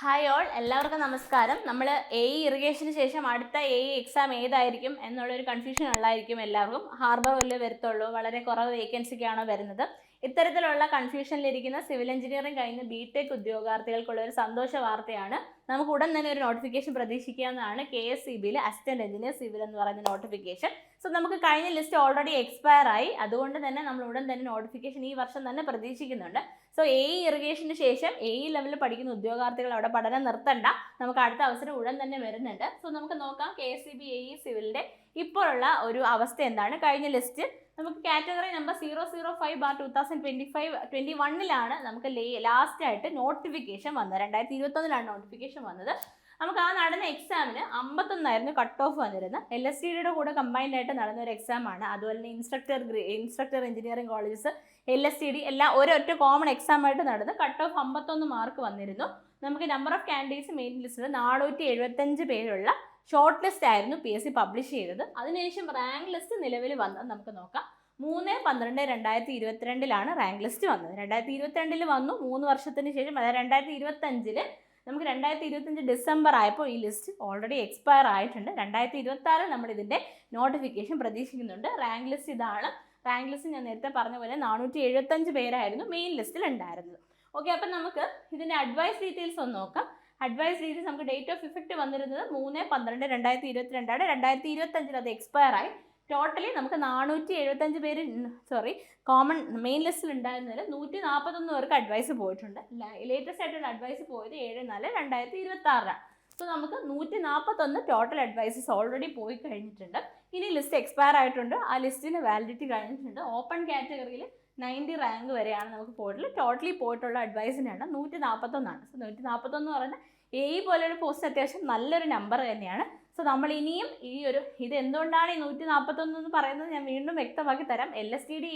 Hi all, എല്ലാവർക്കും നമസ്കാരം. നമ്മൾ ഇറിഗേഷന് ശേഷം അടുത്ത എക്സാം ഏതായിരിക്കും എന്നുള്ളൊരു കൺഫ്യൂഷൻ ഉള്ളായിരിക്കും എല്ലാവർക്കും. ഹാർബർ വല്ലതും വരത്തുള്ളൂ, വളരെ കുറവ് വേക്കൻസിക്കാണോ വരുന്നത്? ഇത്തരത്തിലുള്ള കൺഫ്യൂഷനിലിരിക്കുന്ന സിവിൽ എഞ്ചിനീയറിംഗ് കഴിഞ്ഞ് ബിടെക് ഉദ്യോഗാർത്ഥികൾക്കുള്ള ഒരു സന്തോഷ വാർത്തയാണ്. നമുക്ക് ഉടൻ തന്നെ ഒരു നോട്ടിഫിക്കേഷൻ പ്രതീക്ഷിക്കാവുന്നതാണ്. KSEBയിൽ അസിസ്റ്റന്റ് എഞ്ചിനീയർ സിവിൽ എന്ന് പറയുന്ന നോട്ടിഫിക്കേഷൻ. സോ നമുക്ക് കഴിഞ്ഞ ലിസ്റ്റ് ഓൾറെഡി എക്സ്പയർ ആയി, അതുകൊണ്ട് തന്നെ നമ്മൾ ഉടൻ തന്നെ നോട്ടിഫിക്കേഷൻ ഈ വർഷം തന്നെ പ്രതീക്ഷിക്കുന്നുണ്ട്. സോ ഇറിഗേഷന് ശേഷം ലെവലിൽ പഠിക്കുന്ന ഉദ്യോഗാർത്ഥികൾ അവിടെ പഠനം നിർത്തണ്ട, നമുക്ക് അടുത്ത അവസരം ഉടൻ തന്നെ വരുന്നുണ്ട്. സോ നമുക്ക് നോക്കാം KSEB സിവിലിന്റെ ഇപ്പോഴുള്ള ഒരു അവസ്ഥ എന്താണ്. കഴിഞ്ഞ ലിസ്റ്റ് നമുക്ക് കാറ്റഗറി നമ്പർ 005/2021 നമുക്ക് ലാസ്റ്റ് ആയിട്ട് നോട്ടിഫിക്കേഷൻ വന്നത്. 2021 നോട്ടിഫിക്കേഷൻ വന്നത്. നമുക്ക് ആ നടന്ന എക്സാമിന് 51 കട്ട് ഓഫ് വന്നിരുന്നത്. LSTDയുടെ കൂടെ കമ്പൈൻഡ് ആയിട്ട് നടന്ന ഒരു എക്സാമാണ്. അതുപോലെ തന്നെ ഇൻസ്ട്രക്ടർ എഞ്ചിനീയറിംഗ് കോളേജസ് LSTD എല്ലാം ഒരൊറ്റ കോമൺ എക്സാം ആയിട്ട് നടന്ന് കട്ട് ഓഫ് 51 മാർക്ക് വന്നിരുന്നു. നമുക്ക് നമ്പർ ഓഫ് കാൻഡിഡേറ്റ്സ് മെയിൻ ലിസ്റ്റിൽ 475 പേരുള്ള ഷോർട്ട് ലിസ്റ്റ് ആയിരുന്നു PSC പബ്ലിഷ് ചെയ്തത്. അതിനുശേഷം റാങ്ക് ലിസ്റ്റ് നിലവിൽ വന്നത് നമുക്ക് നോക്കാം. 3/12/2022 റാങ്ക് ലിസ്റ്റ് വന്നത്. 2022 വന്നു, 3 വർഷത്തിന് ശേഷം. അതായത് 2025 നമുക്ക് 2025 ഡിസംബർ ആയപ്പോൾ ഈ ലിസ്റ്റ് ഓൾറെഡി എക്സ്പയർ ആയിട്ടുണ്ട്. 2026 നമ്മൾ ഇതിൻ്റെ നോട്ടിഫിക്കേഷൻ പ്രതീക്ഷിക്കുന്നുണ്ട്. റാങ്ക് ലിസ്റ്റ് ഇതാണ്. റാങ്ക് ലിസ്റ്റ് ഞാൻ നേരത്തെ പറഞ്ഞ പോലെ 475 പേരായിരുന്നു മെയിൻ ലിസ്റ്റിൽ ഉണ്ടായിരുന്നത്. ഓക്കെ, അപ്പം നമുക്ക് ഇതിൻ്റെ അഡ്വൈസ് ഡീറ്റെയിൽസ് ഒന്ന് നോക്കാം. അഡ്വൈസ് ഡീറ്റെയിൽസ് നമുക്ക് ഡേറ്റ് ഓഫ് ഇഫക്റ്റ് വന്നിരുന്നത് 3/12/2022. 2025 അത് എക്സ്പയർ ആയി. ടോട്ടലി നമുക്ക് 475 പേര് കോമൺ മെയിൻ ലിസ്റ്റിൽ ഉണ്ടായിരുന്നതിൽ 141 പേർക്ക് അഡ്വൈസ് പോയിട്ടുണ്ട്. ലേറ്റസ്റ്റ് ആയിട്ടുള്ള അഡ്വൈസ് പോയത് 7/4/2026. സോ നമുക്ക് 141 ടോട്ടൽ അഡ്വൈസസ് ഓൾറെഡി പോയി കഴിഞ്ഞിട്ടുണ്ട്. ഇനി ലിസ്റ്റ് എക്സ്പയർ ആയിട്ടുണ്ട്, ആ ലിസ്റ്റിന് വാലിഡിറ്റി കഴിഞ്ഞിട്ടുണ്ട്. ഓപ്പൺ കാറ്റഗറിയിൽ 90 റാങ്ക് വരെയാണ് നമുക്ക് പോയിട്ടുള്ളത്. ടോട്ടലി പോയിട്ടുള്ള അഡ്വൈസിന് എണ്ണം 141. സോ 141 എന്ന് പറഞ്ഞാൽ പോലെയൊരു പോസ്റ്റ് അത്യാവശ്യം നല്ലൊരു നമ്പർ തന്നെയാണ്. സോ നമ്മൾ ഇനിയും ഇത് എന്തുകൊണ്ടാണ് ഈ 141 എന്ന് പറയുന്നത് ഞാൻ വീണ്ടും വ്യക്തമാക്കി തരാം. LSTD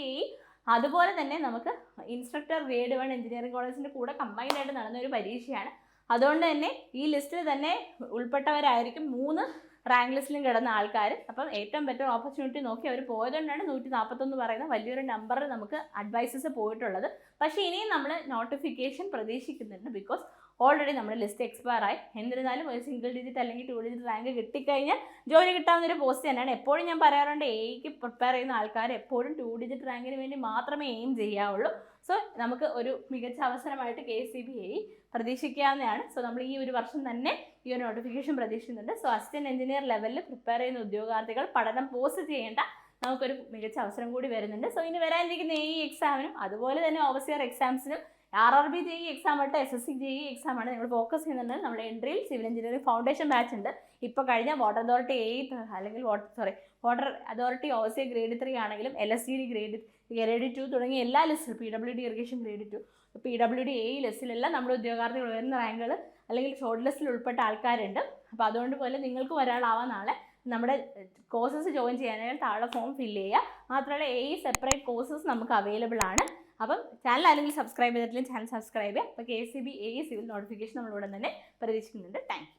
അതുപോലെ തന്നെ നമുക്ക് ഇൻസ്ട്രക്ടർ ഗ്രേഡ് 1 എഞ്ചിനീയറിംഗ് കോളേജിൻ്റെ കൂടെ കമ്പൈൻഡ് ആയിട്ട് നടന്ന ഒരു പരീക്ഷയാണ്. അതുകൊണ്ട് തന്നെ ഈ ലിസ്റ്റിൽ തന്നെ ഉൾപ്പെട്ടവരായിരിക്കും 3 റാങ്ക് ലിസ്റ്റിലും കിടന്ന ആൾക്കാർ. അപ്പം ഏറ്റവും ബെറ്റർ ഓപ്പർച്യൂണിറ്റി നോക്കി അവർ പോയതുകൊണ്ടാണ് 141 പറയുന്ന വലിയൊരു നമ്പർ നമുക്ക് അഡ്വൈസസ് പോയിട്ടുള്ളത്. പക്ഷേ ഇനിയും നമ്മൾ നോട്ടിഫിക്കേഷൻ പ്രതീക്ഷിക്കുന്നുണ്ട്. ബിക്കോസ് ഓൾറെഡി നമ്മുടെ ലിസ്റ്റ് എക്സ്പയർ ആയി. എന്നിരുന്നാലും ഒരു സിംഗിൾ ഡിജിറ്റ് അല്ലെങ്കിൽ 2 ഡിജിറ്റ് റാങ്ക് കിട്ടിക്കഴിഞ്ഞാൽ ജോലി കിട്ടാവുന്നൊരു പോസ്റ്റ് തന്നെയാണ്. എപ്പോഴും ഞാൻ പറയാറുണ്ട്, എയ്ക്ക് പ്രിപ്പയർ ചെയ്യുന്ന ആൾക്കാർ എപ്പോഴും 2 ഡിജിറ്റ് റാങ്കിന് വേണ്ടി മാത്രമേ എയിം ചെയ്യാവുള്ളൂ. സോ നമുക്ക് ഒരു മികച്ച അവസരമായിട്ട് KSEB പ്രതീക്ഷിക്കാവുന്നതാണ്. സോ നമ്മൾ ഈ ഒരു വർഷം തന്നെ ഈ ഒരു നോട്ടിഫിക്കേഷൻ പ്രതീക്ഷിക്കുന്നുണ്ട്. സോ അസിസ്റ്റന്റ് എഞ്ചിനീയർ ലെവലിൽ പ്രിപ്പയർ ചെയ്യുന്ന ഉദ്യോഗാർത്ഥികൾ പഠനം പോസ്റ്റ് ചെയ്യേണ്ട, നമുക്കൊരു മികച്ച അവസരം കൂടി വരുന്നുണ്ട്. സോ ഇനി വരാനിരിക്കുന്ന എക്സാമിനും അതുപോലെ തന്നെ ഓവർസിയർ എക്സാംസിനും RRB JEE എക്സാം ആയിട്ട് SSC JEE എക്സാമാണ് നിങ്ങൾ ഫോക്കസ് ചെയ്യുന്നുണ്ട്. നമ്മുടെ എൻട്രിയിൽ സിവിൽ എഞ്ചിനീയറിംഗ് ഫൗണ്ടേഷൻ ബാച്ച് ഉണ്ട്. ഇപ്പോൾ കഴിഞ്ഞ വാട്ടർ അതോറിറ്റി 8 അല്ലെങ്കിൽ വാട്ടർ അതോറിറ്റി ഓവർസിയർ ഗ്രേഡ് 3 ആണെങ്കിലും LSTD ഗ്രേഡ് 2 തുടങ്ങിയ എല്ലാ ലിസ്റ്റിലും PWD ഇറിഗേഷൻ ഗ്രേഡ് 2 PWD ലിസ്റ്റിലെല്ലാം നമ്മുടെ ഉദ്യോഗാർത്ഥികൾ ഉയർന്ന റാങ്കുകൾ അല്ലെങ്കിൽ ഷോർട്ട് ലിസ്റ്റിൽ ഉൾപ്പെട്ട ആൾക്കാരുണ്ട്. അപ്പോൾ അതുകൊണ്ട് പോലെ നിങ്ങൾക്ക് ഒരാളാവാൻ നാളെ നമ്മുടെ കോഴ്സസ് ജോയിൻ ചെയ്യാനായിട്ട് താഴെ ഫോം ഫില്ല് ചെയ്യുക. മാത്രമല്ല സെപ്പറേറ്റ് കോഴ്സസ് നമുക്ക് അവൈലബിൾ ആണ്. അപ്പം ചാനൽ അല്ലെങ്കിൽ സബ്സ്ക്രൈബ് ചെയ്തിട്ടില്ലെങ്കിൽ ചാനൽ സബ്സ്ക്രൈബ് ചെയ്യുക. അപ്പോൾ KSEB സിവിൽ നോട്ടിഫിക്കേഷൻ നമ്മളുടെ തന്നെ പ്രതീക്ഷിക്കുന്നുണ്ട്. Thank you.